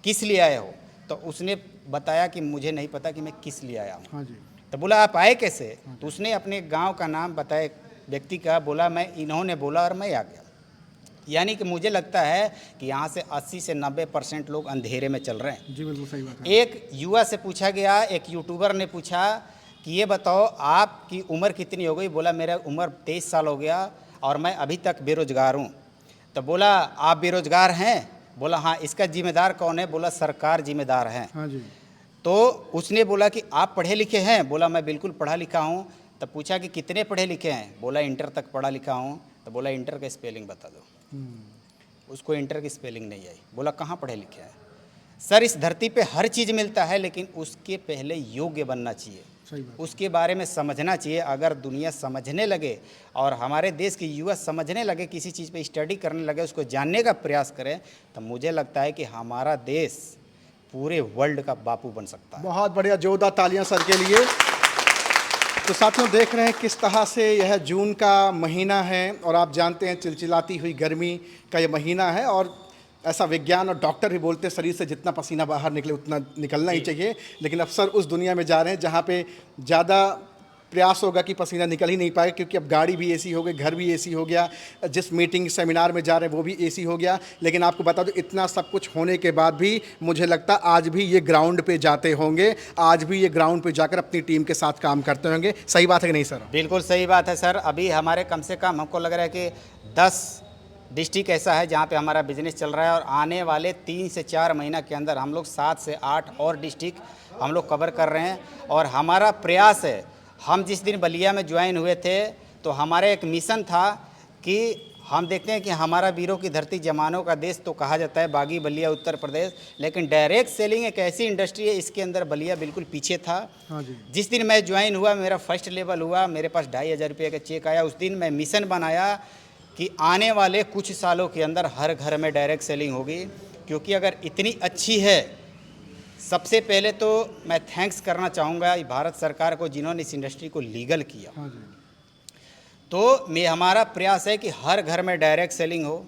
किस लिए आए हो? तो उसने बताया कि मुझे नहीं पता कि मैं किस लिए आया हूँ। तो बोला आप आए कैसे? तो उसने अपने गांव का नाम बताया व्यक्ति का, बोला मैं इन्होंने बोला और मैं आ गया। यानी कि मुझे लगता है कि यहाँ से 80 से 90% लोग अंधेरे में चल रहे हैं। जी बिल्कुल सही बात है। एक युवा से पूछा गया, एक यूट्यूबर ने पूछा कि ये बताओ आपकी उम्र कितनी हो गई? बोला मेरा उम्र 23 साल हो गया और मैं अभी तक बेरोजगार हूँ। तो बोला आप बेरोजगार हैं? बोला हाँ। इसका जिम्मेदार कौन है? बोला सरकार जिम्मेदार है। हाँ जी। तो उसने बोला कि आप पढ़े लिखे हैं? बोला मैं बिल्कुल पढ़ा लिखा हूँ। तब पूछा कि कितने पढ़े लिखे हैं? बोला इंटर तक पढ़ा लिखा हूँ। तो बोला इंटर का स्पेलिंग बता दो। उसको इंटर की स्पेलिंग नहीं आई। बोला कहाँ पढ़े लिखे हैं? सर इस धरती पे हर चीज़ मिलता है, लेकिन उसके पहले योग्य बनना चाहिए, उसके बारे में समझना चाहिए। अगर दुनिया समझने लगे और हमारे देश के युवा समझने लगे, किसी चीज़ पे स्टडी करने लगे, उसको जानने का प्रयास करें, तो मुझे लगता है कि हमारा देश पूरे वर्ल्ड का बापू बन सकता है। बहुत बढ़िया, जोरदार तालियां सर के लिए। तो साथियों देख रहे हैं किस तरह से यह जून का महीना है और आप जानते हैं चिलचिलाती हुई गर्मी का यह महीना है और ऐसा विज्ञान और डॉक्टर भी बोलते हैं शरीर से जितना पसीना बाहर निकले उतना निकलना ही चाहिए, लेकिन अब सर उस दुनिया में जा रहे हैं जहाँ पे ज़्यादा प्रयास होगा कि पसीना निकल ही नहीं पाए, क्योंकि अब गाड़ी भी एसी हो गई, घर भी एसी हो गया, जिस मीटिंग सेमिनार में जा रहे हैं वो भी एसी हो गया। लेकिन आपको बता दो इतना सब कुछ होने के बाद भी मुझे लगता आज भी ये ग्राउंड पे जाते होंगे, आज भी ये ग्राउंड पे जाकर अपनी टीम के साथ काम करते होंगे। सही बात है कि नहीं सर? बिल्कुल सही बात है सर। अभी हमारे कम से कम हमको लग रहा है कि 10 डिस्ट्रिक्ट ऐसा है जहाँ पे हमारा बिजनेस चल रहा है, और आने वाले 3 से 4 महीना के अंदर हम लोग 7 से 8 और डिस्ट्रिक्ट हम लोग कवर कर रहे हैं। और हमारा प्रयास है, हम जिस दिन बलिया में ज्वाइन हुए थे तो हमारा एक मिशन था कि हम देखते हैं कि हमारा वीरों की धरती जवानों का देश तो कहा जाता है बागी बलिया उत्तर प्रदेश, लेकिन डायरेक्ट सेलिंग एक ऐसी इंडस्ट्री है, इसके अंदर बलिया बिल्कुल पीछे था। हाँ जी। जिस दिन मैं ज्वाइन हुआ, मेरा फर्स्ट लेवल हुआ, मेरे पास 2500 रुपये का चेक आया, उस दिन मैं मिशन बनाया कि आने वाले कुछ सालों के अंदर हर घर में डायरेक्ट सेलिंग होगी। क्योंकि अगर इतनी अच्छी है, सबसे पहले तो मैं थैंक्स करना चाहूँगा भारत सरकार को जिन्होंने इस इंडस्ट्री को लीगल किया। हाँ जी। तो हमारा प्रयास है कि हर घर में डायरेक्ट सेलिंग हो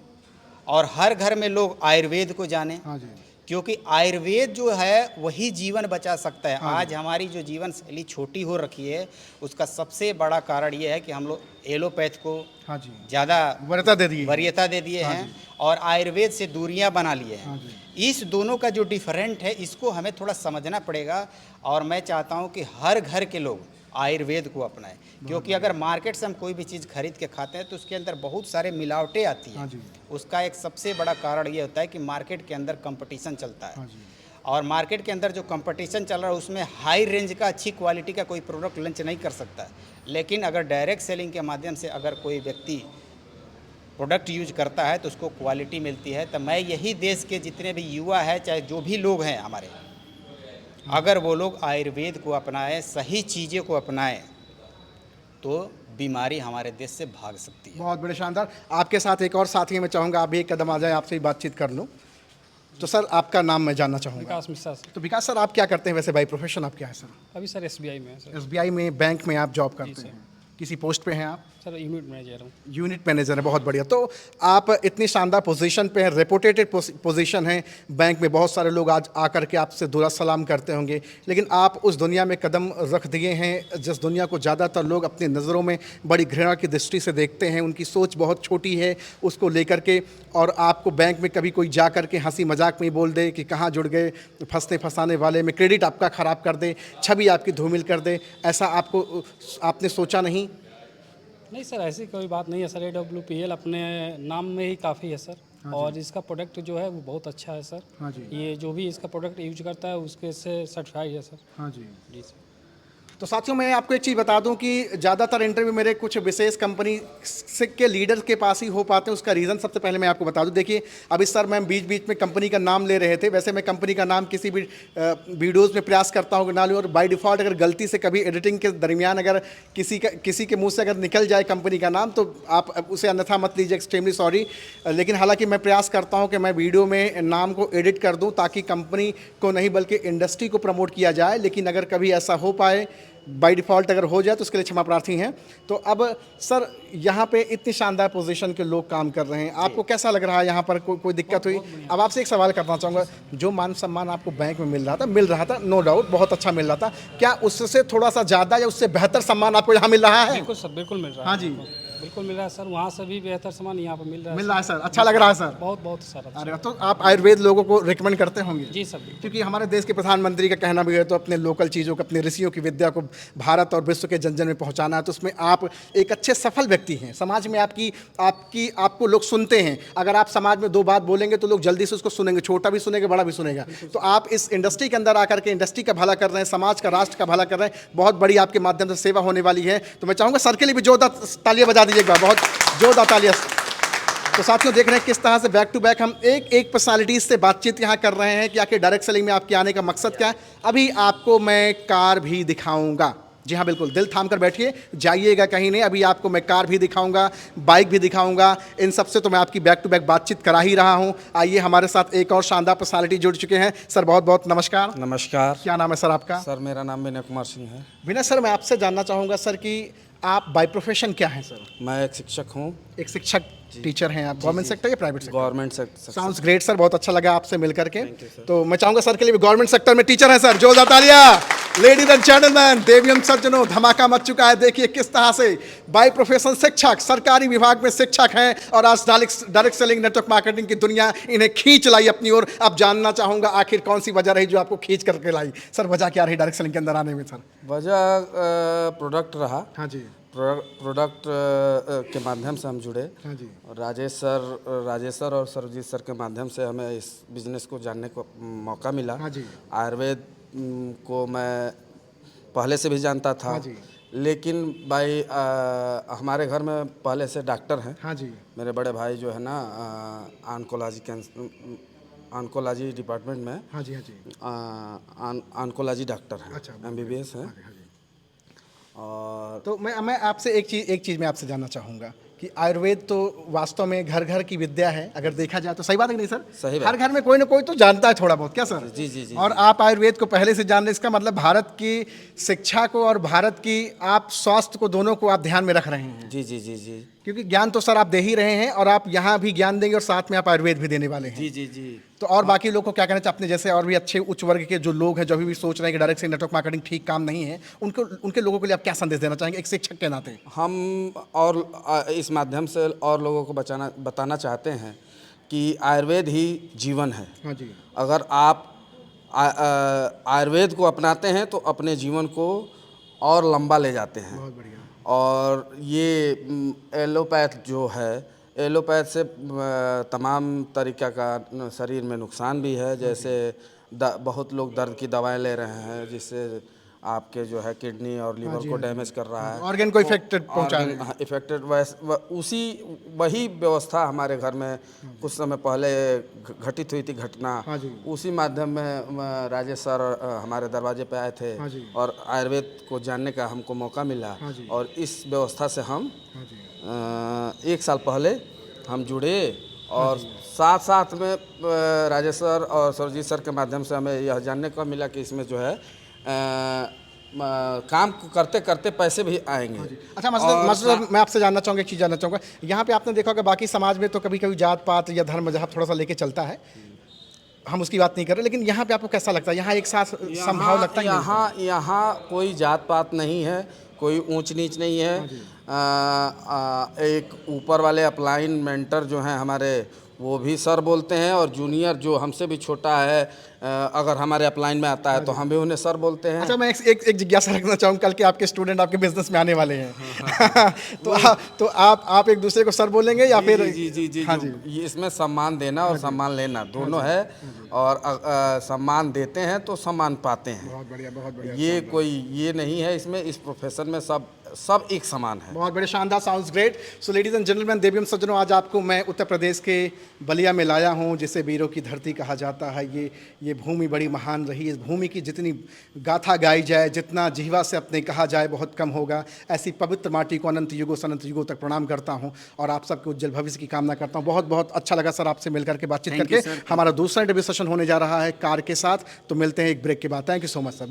और हर घर में लोग आयुर्वेद को जानें। हाँ जी। क्योंकि आयुर्वेद जो है वही जीवन बचा सकता है। आज हमारी जो जीवन शैली छोटी हो रखी है, उसका सबसे बड़ा कारण ये है कि हम लोग एलोपैथ को हाँ जी ज़्यादा वरीयता दे दिए हैं और आयुर्वेद से दूरियां बना लिए हैं। इस दोनों का जो डिफरेंट है, इसको हमें थोड़ा समझना पड़ेगा। और मैं चाहता हूं कि हर घर के लोग आयुर्वेद को अपनाएं, क्योंकि अगर मार्केट से हम कोई भी चीज़ खरीद के खाते हैं तो उसके अंदर बहुत सारे मिलावटें आती हैं। उसका एक सबसे बड़ा कारण ये होता है कि मार्केट के अंदर कंपटीशन चलता है, और मार्केट के अंदर जो कंपटीशन चल रहा है उसमें हाई रेंज का अच्छी क्वालिटी का कोई प्रोडक्ट लॉन्च नहीं कर सकता। लेकिन अगर डायरेक्ट सेलिंग के माध्यम से अगर कोई व्यक्ति प्रोडक्ट यूज करता है तो उसको क्वालिटी मिलती है। तो मैं यही देश के जितने भी युवा हैं, चाहे जो भी लोग हैं हमारे, अगर वो लोग आयुर्वेद को अपनाएं, सही चीज़ें को अपनाएं, तो बीमारी हमारे देश से भाग सकती है। बहुत बड़े शानदार। आपके साथ एक और साथी मैं चाहूँगा आप भी एक कदम आ जाए, आपसे बातचीत कर लूँ। तो सर आपका नाम मैं जानना चाहूँगा। विकास मिश्रा सर। तो विकास सर आप क्या करते हैं वैसे, बाई प्रोफेशन आप क्या है सर? अभी सर एसबीआई में है सर। एसबीआई में बैंक में आप जॉब करते हैं, किसी पोस्ट पे हैं आप? सर यूनिट मैनेजर हूँ। यूनिट मैनेजर है, बहुत बढ़िया। तो आप इतनी शानदार पोजीशन पे हैं, रेपुटेटेड पोजीशन है बैंक में, बहुत सारे लोग आज आकर के आपसे दुआ सलाम करते होंगे, लेकिन आप उस दुनिया में कदम रख दिए हैं जिस दुनिया को ज़्यादातर लोग अपनी नज़रों में बड़ी घृणा की दृष्टि से देखते हैं, उनकी सोच बहुत छोटी है उसको लेकर के। और आपको बैंक में कभी कोई जा कर के हंसी मजाक में बोल दे कि कहाँ जुड़ गए, फंसने फंसाने वाले में क्रेडिट आपका ख़राब कर दे, छवि आपकी धूमिल कर दे, ऐसा आपने सोचा नहीं? नहीं सर, ऐसी कोई बात नहीं है सर। AWPL अपने नाम में ही काफ़ी है सर। और इसका प्रोडक्ट जो है वो बहुत अच्छा है सर। हाँ जी। ये जो भी इसका प्रोडक्ट यूज करता है उसके से सर्टिफाइड है सर। हाँ जी जी सर। तो साथियों मैं आपको एक चीज़ बता दूं कि ज़्यादातर इंटरव्यू मेरे कुछ विशेष कंपनी के लीडर के पास ही हो पाते हैं। उसका रीज़न सबसे पहले मैं आपको बता दूं। देखिए अभी सर मैं बीच बीच में कंपनी का नाम ले रहे थे, वैसे मैं कंपनी का नाम किसी भी वीडियोज़ में प्रयास करता हूँ कि ना लूँ, और बाय डिफ़ॉल्ट अगर गलती से कभी एडिटिंग के दरमियान अगर किसी के मुँह से अगर निकल जाए कंपनी का नाम तो आप उसे अन्यथा मत लीजिए, एक्सट्रीमली सॉरी। लेकिन हालाँकि मैं प्रयास करता हूँ कि मैं वीडियो में नाम को एडिट कर दूँ ताकि कंपनी को नहीं बल्कि इंडस्ट्री को प्रमोट किया जाए। लेकिन अगर कभी ऐसा हो पाए, बाय डिफ़ॉल्ट अगर हो जाए तो उसके लिए क्षमा प्रार्थी हैं। तो अब सर यहाँ पे इतनी शानदार पोजीशन के लोग काम कर रहे हैं, आपको कैसा लग रहा है यहाँ पर? कोई दिक्कत हुई? अब आपसे एक सवाल करना चाहूँगा, जो मान सम्मान आपको बैंक में मिल रहा था नो डाउट बहुत अच्छा मिल रहा था, क्या उससे थोड़ा सा ज़्यादा या उससे बेहतर सम्मान आपको यहाँ मिल रहा है? बिल्कुल सर, बिल्कुल मिल रहा है। हाँ जी बिल्कुल मिल रहा है सर। वहाँ से भी बेहतर सामान यहाँ पर मिल रहा है सर। अच्छा लग रहा है सर? बहुत सर अच्छा। अरे तो आप आयुर्वेद लोगों को रिकमेंड करते होंगे? जी सर। क्योंकि हमारे देश के प्रधानमंत्री का कहना भी है तो अपने लोकल चीज़ों को, अपने ऋषियों की विद्या को भारत और विश्व के जन जन में पहुंचाना है, तो उसमें आप एक अच्छे सफल व्यक्ति हैं। समाज में आपको लोग सुनते हैं। अगर आप समाज में 2 बात बोलेंगे तो लोग जल्दी से उसको सुनेंगे, छोटा भी सुनेगा बड़ा भी सुनेगा। तो आप इस इंडस्ट्री के अंदर आकर के इंडस्ट्री का भला कर रहे हैं, समाज का, राष्ट्र का भला कर रहे हैं, बहुत बड़ी आपके माध्यम से सेवा होने वाली है। तो मैं चाहूँगा सर के लिए भी जोरदार तालियां बजा दीजिएगा, बहुत जोरदार तालियां। तो साथियों देख रहे हैं किस तरह से बैक टू बैक हम एक पर्सनालिटीज से बातचीत यहाँ कर रहे हैं कि आखिर डायरेक्ट सेलिंग में आपके आने का मकसद क्या है। अभी आपको मैं कार भी दिखाऊंगा। जी हाँ बिल्कुल, दिल थाम कर बैठिए, जाइएगा कहीं नहीं। अभी आपको मैं कार भी दिखाऊंगा, बाइक भी दिखाऊंगा। इन सब से तो मैं आपकी बैक टू बैक बातचीत करा ही रहा हूँ। आइए हमारे साथ एक और शानदार पर्सनालिटी जुड़ चुके हैं। सर बहुत बहुत नमस्कार। नमस्कार। क्या नाम है सर आपका? सर मेरा नाम विनय कुमार सिंह है। विनय सर मैं आपसे जानना चाहूँगा सर कि आप बाय प्रोफेशन क्या हैं सर? मैं एक शिक्षक हूँ। एक शिक्षक टीचर हैं आप, गवर्नमेंट सेक्टर या private sector? Government sector. Sounds great sir, बहुत अच्छा लगा आपसे मिल करके। तो मैं चाहूंगा सर के लिए भी, गवर्नमेंट सेक्टर में टीचर हैं सर, जोरदार तालियां। लेडीज एंड जेंटलमैन, देवियन सज्जनों, धमाका मच चुका है। देखिए किस तरह से बाय प्रोफेशन शिक्षक, सरकारी विभाग में शिक्षक हैं और आज डायरेक्ट सेलिंग नेटवर्क मार्केटिंग की दुनिया इन्हें खींच लाई अपनी ओर। अब जानना चाहूंगा आखिर कौन सी वजह रही जो आपको खींच करके लाई? सर वजह क्या रही डायरेक्ट सेलिंग के अंदर आने में सर? वजह प्रोडक्ट रहा। हाँ जी। प्रोडक्ट के माध्यम से हम जुड़े। हाँ जी। राजेश सर और सरजीत सर के माध्यम से हमें इस बिजनेस को जानने को मौका मिला। हाँ जी। आयुर्वेद को मैं पहले से भी जानता था। हाँ जी। लेकिन भाई हमारे घर में पहले से डॉक्टर हैं। हाँ जी। मेरे बड़े भाई जो है ना ऑन्कोलॉजी डिपार्टमेंट में। हाँ जी। हाँ जी। ऑन्कोलॉजी डॉक्टर हैं। अच्छा। MBBS हैं। और तो मैं आपसे एक चीज़ मैं आपसे जानना चाहूँगा कि आयुर्वेद तो वास्तव में घर घर की विद्या है, अगर देखा जाए तो। सही बात है कि नहीं सर? सही बात। हर घर में कोई ना कोई तो जानता है थोड़ा बहुत, क्या सर? जी जी जी। और आप आयुर्वेद को पहले से जान रहे, इसका मतलब भारत की शिक्षा को और भारत की आप स्वास्थ्य को, दोनों को आप ध्यान में रख रहे हैं। जी जी जी जी। क्योंकि ज्ञान तो सर आप दे ही रहे हैं और आप यहाँ भी ज्ञान देंगे और साथ में आप आयुर्वेद भी देने वाले हैं। जी जी जी। तो और बाकी लोग को क्या कहना चाहिए, अपने जैसे और भी अच्छे उच्च वर्ग के जो लोग हैं जो अभी भी सोच रहे हैं कि डायरेक्ट सेलिंग नेटवर्क मार्केटिंग ठीक काम नहीं है, उनके लोगों के लिए आप क्या संदेश देना चाहेंगे एक शिक्षक के नाते? हम और इस माध्यम से और लोगों को बताना चाहते हैं कि आयुर्वेद ही जीवन है। हाँ जी। अगर आप आयुर्वेद को अपनाते हैं तो अपने जीवन को और लंबा ले जाते हैं। बहुत बढ़िया। और ये एलोपैथ जो है, एलोपैथ से तमाम तरीक़ा का शरीर में नुकसान भी है। जैसे बहुत लोग दर्द की दवाएं ले रहे हैं जिससे आपके जो है किडनी और लीवर को डैमेज कर रहा है, ऑर्गन को इफेक्टेड पहुंचा रहे हैं। इफेक्टेड वही व्यवस्था हमारे घर में कुछ समय पहले घटित हुई थी घटना। हाँ जी। उसी माध्यम में राजेश सर हमारे दरवाजे पे आए थे। हाँ जी। और आयुर्वेद को जानने का हमको मौका मिला। हाँ जी। और इस व्यवस्था से हम हाँ जी। 1 साल पहले हम जुड़े और साथ साथ में राजेश सर और सरजीत सर के माध्यम से हमें यह जानने को मिला कि इसमें जो है काम करते करते पैसे भी आएंगे। अच्छा, मतलब मैं आपसे जानना चाहूँगा, एक चीज़ जानना चाहूँगा। यहाँ पे आपने देखा होगा बाकी समाज में तो कभी कभी जात पात या धर्म मजहब थोड़ा सा लेके चलता है, हम उसकी बात नहीं कर रहे, लेकिन यहाँ पे आपको कैसा लगता है? यहाँ एक साथ संभाव लगता है? यहाँ कोई जात पात नहीं है, कोई ऊंच नीच नहीं है। एक ऊपर वाले अपलाइन मेंटर जो हैं हमारे, वो भी सर बोलते हैं और जूनियर जो हमसे भी छोटा है अगर हमारे अपलाइन में आता है तो हम भी उन्हें सर बोलते हैं। अच्छा, मैं एक जिज्ञासा रखना चाहूँगा, कल के आपके स्टूडेंट आपके बिजनेस में आने वाले हैं तो आप एक दूसरे को सर बोलेंगे या फिर? जी जी जी। हाँ जी। इसमें सम्मान देना और सम्मान लेना दोनों है। और सम्मान देते हैं तो सम्मान पाते हैं। बहुत बढ़िया, बहुत बढ़िया। ये कोई ये नहीं है इसमें, इस प्रोफेशन में सब एक समान है। बहुत बड़े, शानदार, sounds great. So ladies and gentleman, देवियम सज्जनों, आज आपको मैं उत्तर प्रदेश के बलिया में लाया हूँ, जिसे वीरों की धरती कहा जाता है। ये भूमि बड़ी महान रही। इस भूमि की जितनी गाथा गाई जाए, जितना जिह्वा से अपने कहा जाए, बहुत कम होगा। ऐसी पवित्र माटी को अनंत युगों से अनंत युगों तक प्रणाम करता हूँ और आप सबके उज्जवल भविष्य की कामना करता हूँ। बहुत बहुत अच्छा लगा सर आपसे मिलकर के बातचीत करके। हमारा दूसरा इंटरव्यू सेशन होने जा रहा है कार के साथ, तो मिलते हैं एक ब्रेक के बाद। Thank you so much sir.